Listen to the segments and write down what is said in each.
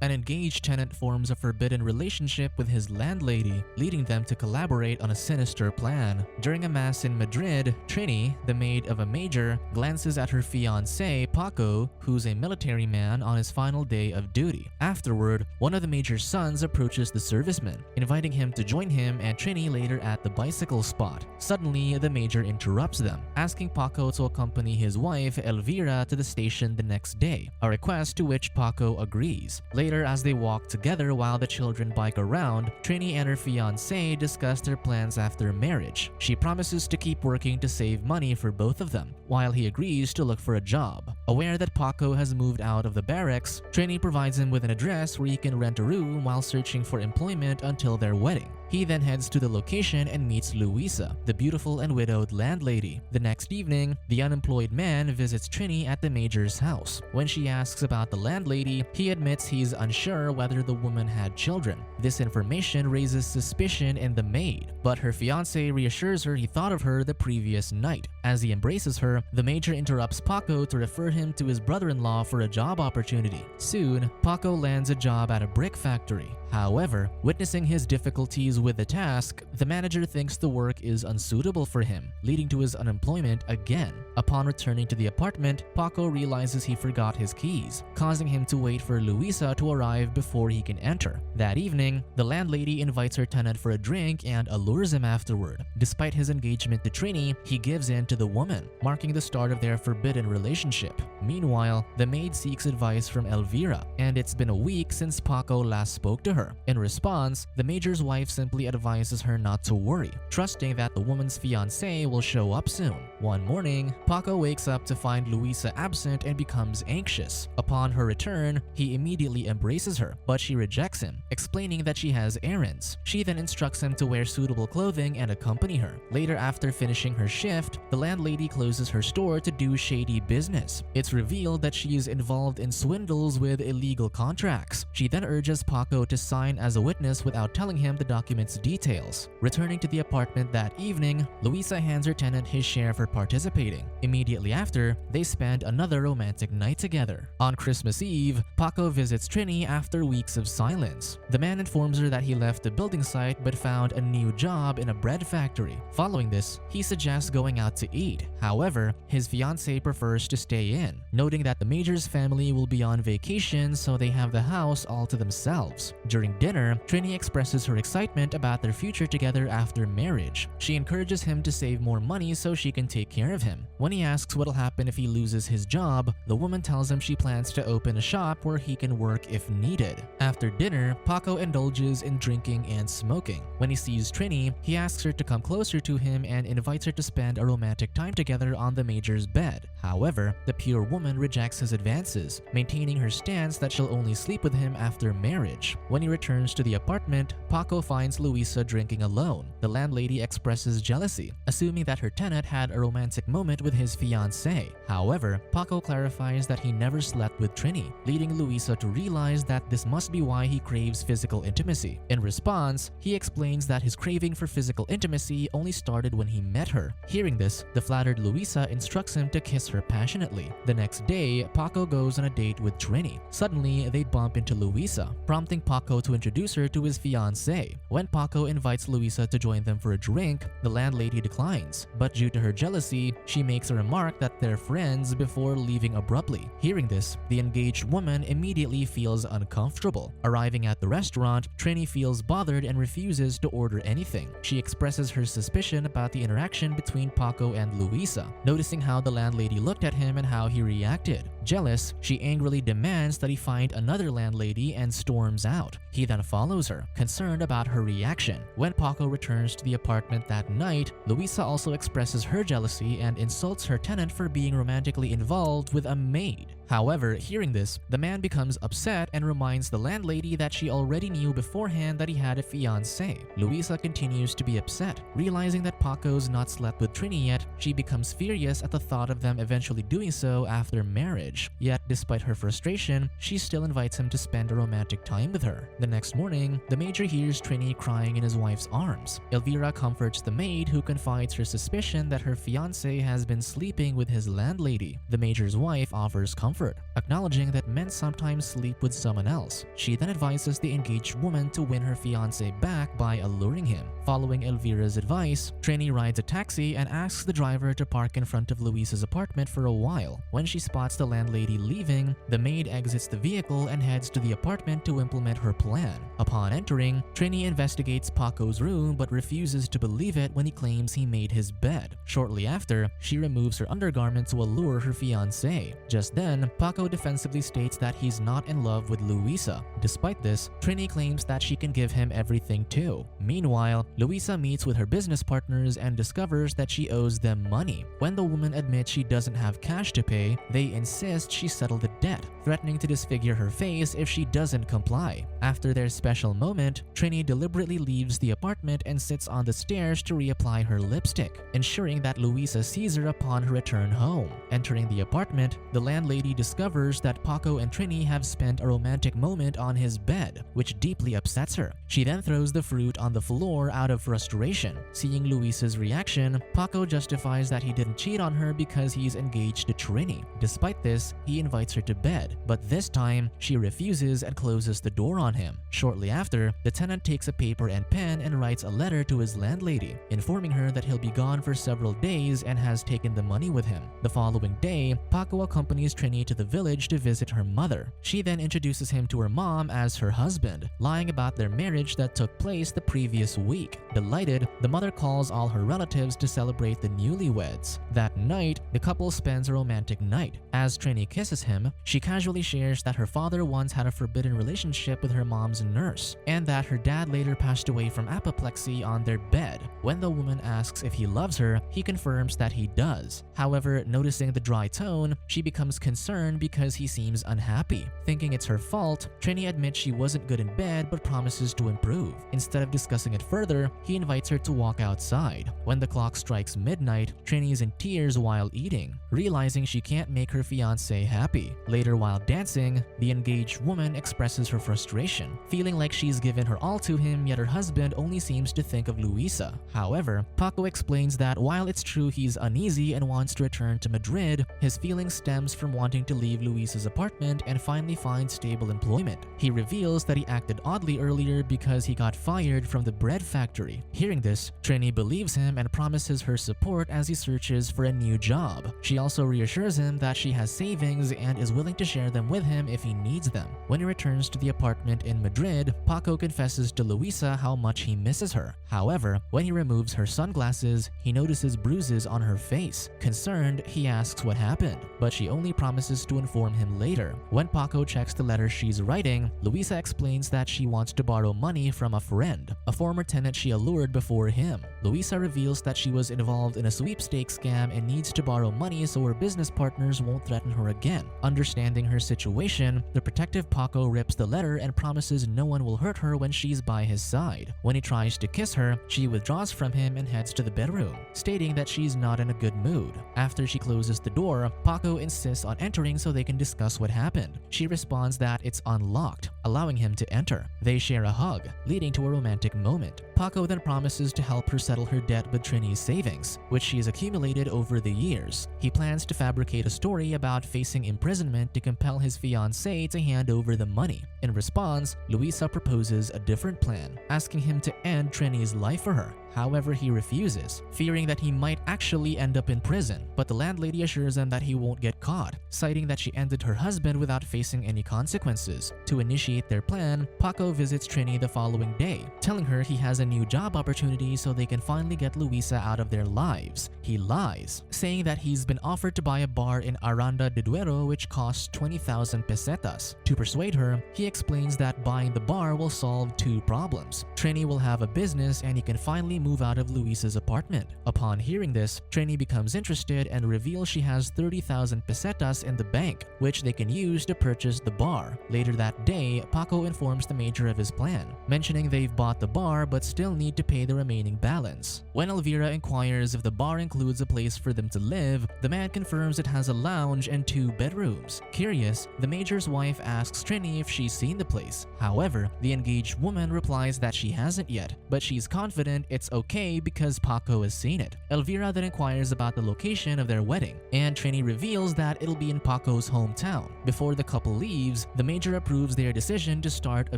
An engaged tenant forms a forbidden relationship with his landlady, leading them to collaborate on a sinister plan. During a mass in Madrid, Trini, the maid of a major, glances at her fiancé, Paco, who's a military man on his final day of duty. Afterward, one of the major's sons approaches the serviceman, inviting him to join him and Trini later at the bicycle spot. Suddenly, the major interrupts them, asking Paco to accompany his wife, Elvira, to the station the next day, a request to which Paco agrees. Later, as they walk together while the children bike around, Trini and her fiancé discuss their plans after marriage. She promises to keep working to save money for both of them, while he agrees to look for a job. Aware that Paco has moved out of the barracks, Trini provides him with an address where he can rent a room while searching for employment until their wedding. He then heads to the location and meets Luisa, the beautiful and widowed landlady. The next evening, the unemployed man visits Trini at the major's house. When she asks about the landlady, he admits he's unsure whether the woman had children. This information raises suspicion in the maid, but her fiancé reassures her he thought of her the previous night. As he embraces her, the major interrupts Paco to refer him to his brother-in-law for a job opportunity. Soon, Paco lands a job at a brick factory. However, witnessing his difficulties with the task, the manager thinks the work is unsuitable for him, leading to his unemployment again. Upon returning to the apartment, Paco realizes he forgot his keys, causing him to wait for Luisa to arrive before he can enter. That evening, the landlady invites her tenant for a drink and allures him afterward. Despite his engagement to Trini, he gives in to the woman, marking the start of their forbidden relationship. Meanwhile, the maid seeks advice from Elvira, and it's been a week since Paco last spoke to her. In response, the major's wife simply advises her not to worry, trusting that the woman's fiancé will show up soon. One morning, Paco wakes up to find Luisa absent and becomes anxious. Upon her return, he immediately embraces her, but she rejects him, explaining that she has errands. She then instructs him to wear suitable clothing and accompany her. Later, after finishing her shift, the landlady closes her store to do shady business. It's revealed that she is involved in swindles with illegal contracts. She then urges Paco to sign as a witness without telling him the document's details. Returning to the apartment that evening, Luisa hands her tenant his share for participating. Immediately after, they spend another romantic night together. On Christmas Eve, Paco visits Trini after weeks of silence. The man informs her that he left the building site but found a new job in a bread factory. Following this, he suggests going out to eat. However, his fiancée prefers to stay in, noting that the major's family will be on vacation, so they have the house all to themselves. During dinner, Trini expresses her excitement about their future together after marriage. She encourages him to save more money so she can take care of him. When he asks what'll happen if he loses his job, the woman tells him she plans to open a shop where he can work if needed. After dinner, Paco indulges in drinking and smoking. When he sees Trini, he asks her to come closer to him and invites her to spend a romantic time together on the major's bed. However, the pure woman rejects his advances, maintaining her stance that she'll only sleep with him after marriage. When he returns to the apartment, Paco finds Luisa drinking alone. The landlady expresses jealousy, assuming that her tenant had a romantic moment with his fiancée. However, Paco clarifies that he never slept with Trini, leading Luisa to realize that this must be why he craves physical intimacy. In response, he explains that his craving for physical intimacy only started when he met her. Hearing this, the flattered Luisa instructs him to kiss her passionately. The next day, Paco goes on a date with Trini. Suddenly, they bump into Luisa, prompting Paco to introduce her to his fiancé. When Paco invites Luisa to join them for a drink, the landlady declines, but due to her jealousy, she makes a remark that they're friends before leaving abruptly. Hearing this, the engaged woman immediately feels uncomfortable. Arriving at the restaurant, Trini feels bothered and refuses to order anything. She expresses her suspicion about the interaction between Paco and Luisa, noticing how the landlady looked at him and how he reacted. Jealous, she angrily demands that he find another landlady and storms out. He then follows her, concerned about her reaction. When Paco returns to the apartment that night, Luisa also expresses her jealousy and insults her tenant for being romantically involved with a maid. However, hearing this, the man becomes upset and reminds the landlady that she already knew beforehand that he had a fiancé. Luisa continues to be upset. Realizing that Paco's not slept with Trini yet, she becomes furious at the thought of them eventually doing so after marriage. Yet, despite her frustration, she still invites him to spend a romantic time with her. The next morning, the major hears Trini crying in his wife's arms. Elvira comforts the maid, who confides her suspicion that her fiancé has been sleeping with his landlady. The major's wife offers comfort effort, acknowledging that men sometimes sleep with someone else. She then advises the engaged woman to win her fiancé back by alluring him. Following Elvira's advice, Trini rides a taxi and asks the driver to park in front of Luisa's apartment for a while. When she spots the landlady leaving, the maid exits the vehicle and heads to the apartment to implement her plan. Upon entering, Trini investigates Paco's room but refuses to believe it when he claims he made his bed. Shortly after, she removes her undergarment to allure her fiancé. Just then, Paco defensively states that he's not in love with Luisa. Despite this, Trini claims that she can give him everything too. Meanwhile, Luisa meets with her business partners and discovers that she owes them money. When the woman admits she doesn't have cash to pay, they insist she settle the debt, threatening to disfigure her face if she doesn't comply. After their special moment, Trini deliberately leaves the apartment and sits on the stairs to reapply her lipstick, ensuring that Luisa sees her upon her return home. Entering the apartment, the landlady discovers that Paco and Trini have spent a romantic moment on his bed, which deeply upsets her. She then throws the fruit on the floor out of frustration. Seeing Luisa's reaction, Paco justifies that he didn't cheat on her because he's engaged to Trini. Despite this, he invites her to bed, but this time, she refuses and closes the door on him. Shortly after, the tenant takes a paper and pen and writes a letter to his landlady, informing her that he'll be gone for several days and has taken the money with him. The following day, Paco accompanies Trini to the village to visit her mother. She then introduces him to her mom as her husband, lying about their marriage that took place the previous week. Delighted, the mother calls all her relatives to celebrate the newlyweds. That night, the couple spends a romantic night. As Trini kisses him, she casually shares that her father once had a forbidden relationship with her mom's nurse, and that her dad later passed away from apoplexy on their bed. When the woman asks if he loves her, he confirms that he does. However, noticing the dry tone, she becomes concerned because he seems unhappy. Thinking it's her fault, Trini admits she wasn't good in bed but promises to improve. Instead of discussing it further, he invites her to walk outside. When the clock strikes midnight, Trini is in tears while eating, realizing she can't make her fiancé happy. Later, while dancing, the engaged woman expresses her frustration, feeling like she's given her all to him, yet her husband only seems to think of Luisa. However, Paco explains that while it's true he's uneasy and wants to return to Madrid, his feeling stems from wanting to leave Luisa's apartment and finally find stable employment. He reveals that he acted oddly earlier because he got fired from the bread factory. Hearing this, Trini believes him and promises her support as he searches for a new job. She also reassures him that she has savings and is willing to share them with him if he needs them. When he returns to the apartment in Madrid, Paco confesses to Luisa how much he misses her. However, when he removes her sunglasses, he notices bruises on her face. Concerned, he asks what happened, but she only promises to inform him later. When Paco checks the letter she's writing, Luisa explains that she wants to borrow money from a friend, a former tenant she allured before him. Luisa reveals that she was involved in a sweepstakes scam and needs to borrow money so her business partners won't threaten her again. Understanding her situation, the protective Paco rips the letter and promises no one will hurt her when she's by his side. When he tries to kiss her, she withdraws from him and heads to the bedroom, stating that she's not in a good mood. After she closes the door, Paco insists on entering so they can discuss what happened. She responds that it's unlocked, allowing him to enter. They share a hug, leading to a romantic moment. Paco then promises to help her settle her debt with Trini's savings, which she has accumulated over the years. He plans to fabricate a story about facing imprisonment to compel his fiancée to hand over the money. In response, Luisa proposes a different plan, asking him to end Trini's life for her. However, he refuses, fearing that he might actually end up in prison, but the landlady assures him that he won't get caught, citing that she ended her husband without facing any consequences. To initiate their plan, Paco visits Trini the following day, telling her he has a new job opportunity so they can finally get Luisa out of their lives. He lies, saying that he's been offered to buy a bar in Aranda de Duero which costs 20,000 pesetas. To persuade her, he explains that buying the bar will solve two problems. Trini will have a business and he can finally move out of Luisa's apartment. Upon hearing this, Trini becomes interested and reveals she has 30,000 pesetas in the bank, which they can use to purchase the bar. Later that day, day, Paco informs the Major of his plan, mentioning they've bought the bar but still need to pay the remaining balance. When Elvira inquires if the bar includes a place for them to live, the man confirms it has a lounge and 2 bedrooms. Curious, the Major's wife asks Trini if she's seen the place. However, the engaged woman replies that she hasn't yet, but she's confident it's okay because Paco has seen it. Elvira then inquires about the location of their wedding, and Trini reveals that it'll be in Paco's hometown. Before the couple leaves, the Major approves their decision to start a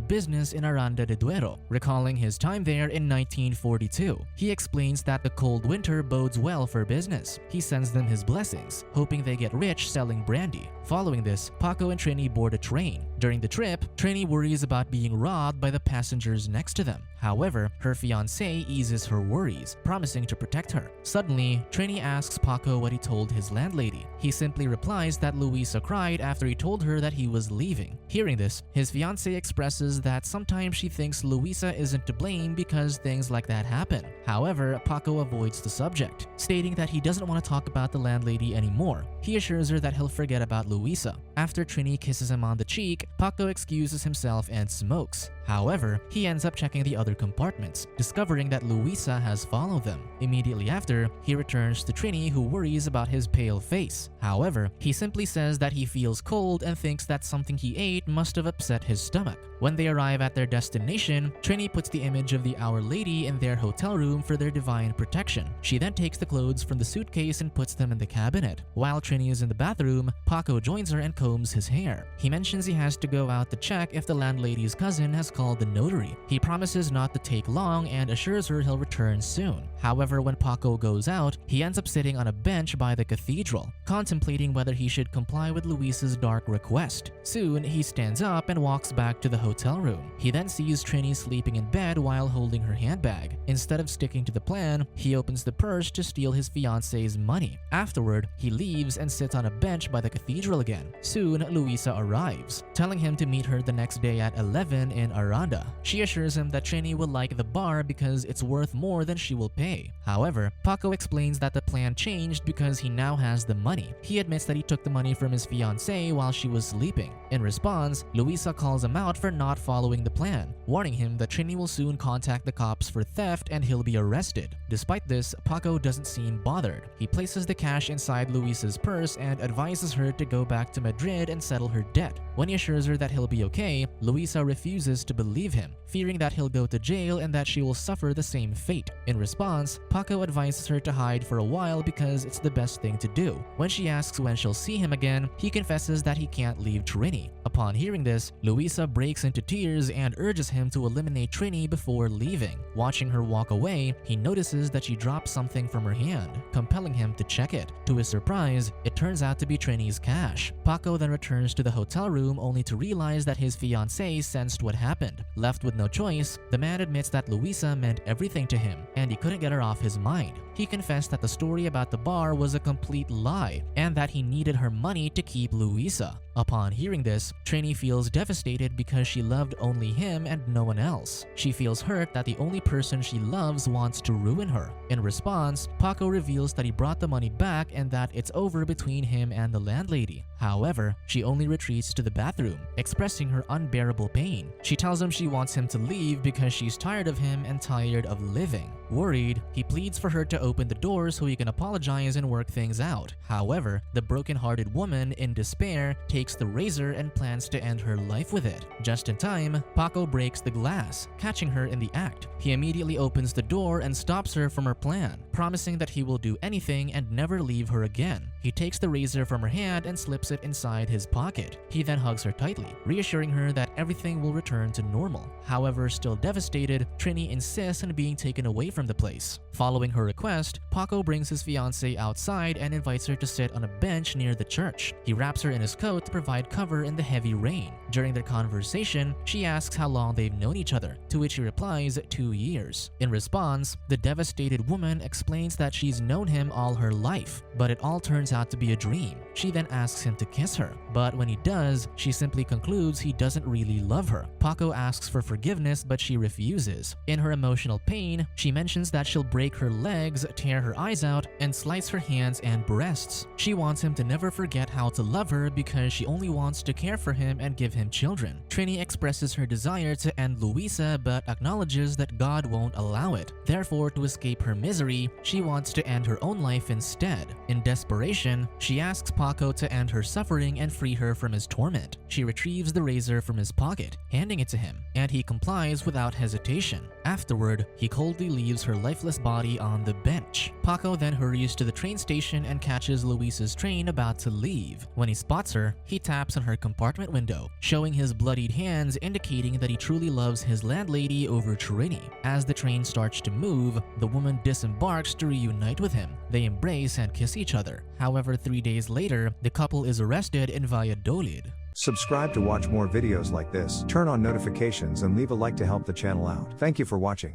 business in Aranda de Duero, recalling his time there in 1942. He explains that the cold winter bodes well for business. He sends them his blessings, hoping they get rich selling brandy. Following this, Paco and Trini board a train. During the trip, Trini worries about being robbed by the passengers next to them. However, her fiancé eases her worries, promising to protect her. Suddenly, Trini asks Paco what he told his landlady. He simply replies that Luisa cried after he told her that he was leaving. Hearing this, his fiancé expresses that sometimes she thinks Luisa isn't to blame because things like that happen. However, Paco avoids the subject, stating that he doesn't want to talk about the landlady anymore. He assures her that he'll forget about Luisa. After Trini kisses him on the cheek, Paco excuses himself and smokes. However, he ends up checking the other compartments, discovering that Luisa has followed them. Immediately after, he returns to Trini, who worries about his pale face. However, he simply says that he feels cold and thinks that something he ate must have upset his stomach. When they arrive at their destination, Trini puts the image of the Our Lady in their hotel room for their divine protection. She then takes the clothes from the suitcase and puts them in the cabinet. While Trini is in the bathroom, Paco joins her and combs his hair. He mentions he has to go out to check if the landlady's cousin has called the notary. He promises not to take long and assures her he'll return soon. However, when Paco goes out, he ends up sitting on a bench by the cathedral, contemplating whether he should comply with Luisa's dark request. Soon, he stands up and walks back to the hotel room. He then sees Trini sleeping in bed while holding her handbag. Instead of sticking to the plan, he opens the purse to steal his fiancé's money. Afterward, he leaves and sits on a bench by the cathedral again. Soon, Luisa arrives, telling him to meet her the next day at 11 in Aranda. She assures him that Trini will like the bar because it's worth more than she will pay. However, Paco explains that the plan changed because he now has the money. He admits that he took the money from his fiancée while she was sleeping. In response, Luisa calls him out for not following the plan, warning him that Trini will soon contact the cops for theft and he'll be arrested. Despite this, Paco doesn't seem bothered. He places the cash inside Luisa's purse and advises her to go back to Madrid and settle her debt. When he assures her that he'll be okay, Luisa refuses to believe him, fearing that he'll go to jail and that she will suffer the same fate. In response, Paco advises her to hide for a while because it's the best thing to do. When she asks when she'll see him again, he confesses that he can't leave Trini. Upon hearing this, Luisa breaks into tears and urges him to eliminate Trini before leaving. Watching her walk away, he notices that she drops something from her hand, compelling him to check it. To his surprise, it turns out to be Trini's cash. Paco then returns to the hotel room only to realize that his fiancée sensed what happened. Left with no choice, the man admits that Luisa meant everything to him and he couldn't get her off his mind. He confessed that the story about the bar was a complete lie and that he needed her money to keep Luisa. Upon hearing this, Trini feels devastated because she loved only him and no one else. She feels hurt that the only person she loves wants to ruin her. In response, Paco reveals that he brought the money back and that it's over between him and the landlady. However, she only retreats to the bathroom, expressing her unbearable pain. She tells him she wants him to leave because she's tired of him and tired of living. Worried, he pleads for her to open the door so he can apologize and work things out. However, the broken-hearted woman, in despair, takes the razor and plans to end her life with it. Just in time, Paco breaks the glass, catching her in the act. He immediately opens the door and stops her from her plan, promising that he will do anything and never leave her again. He takes the razor from her hand and slips it inside his pocket. He then hugs her tightly, reassuring her that everything will return to normal. However, still devastated, Trini insists on being taken away from the place. Following her request, Paco brings his fiancée outside and invites her to sit on a bench near the church. He wraps her in his coat to provide cover in the heavy rain. During their conversation, she asks how long they've known each other, to which he replies 2 years. In response, the devastated woman explains that she's known him all her life, but it all turns out to be a dream. She then asks him to kiss her, but when he does, she simply concludes he doesn't really love her. Paco asks for forgiveness, but she refuses. In her emotional pain, she mentions mentions that she'll break her legs, tear her eyes out, and slice her hands and breasts. She wants him to never forget how to love her because she only wants to care for him and give him children. Trini expresses her desire to end Luisa but acknowledges that God won't allow it. Therefore, to escape her misery, she wants to end her own life instead. In desperation, she asks Paco to end her suffering and free her from his torment. She retrieves the razor from his pocket, handing it to him, and he complies without hesitation. Afterward, he coldly leaves her lifeless body on the bench. Paco then hurries to the train station and catches Luisa's train about to leave. When he spots her, he taps on her compartment window, showing his bloodied hands indicating that he truly loves his landlady over Trini. As the train starts to move, the woman disembarks to reunite with him. They embrace and kiss each other. However, 3 days later, the couple is arrested in Valladolid. Subscribe to watch more videos like this, turn on notifications and leave a like to help the channel out. Thank you for watching.